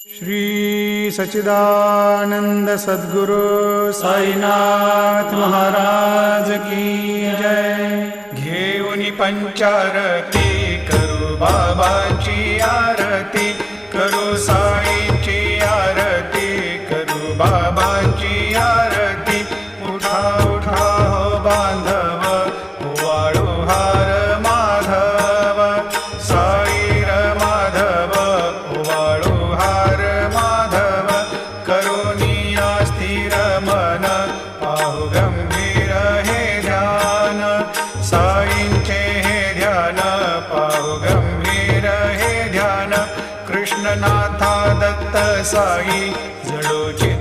श्री सच्चिदानंद सद्गुरु साईनाथ महाराज की जय। घेऊनी पंचारती करू बाबाची आरती, करू साईंची आरती, करू बाबाची आरती। उठा उठा हो बांधव, वाळू हार माधव, साईर माधव, वाळू हार माधव। करुणिया स्थिर मन, पाहु गंभीर हे ध्यान, साईंचे हे ध्यान, पाहु गंभीर हे ध्यान। कृष्णनाथा दत्त साई जडोची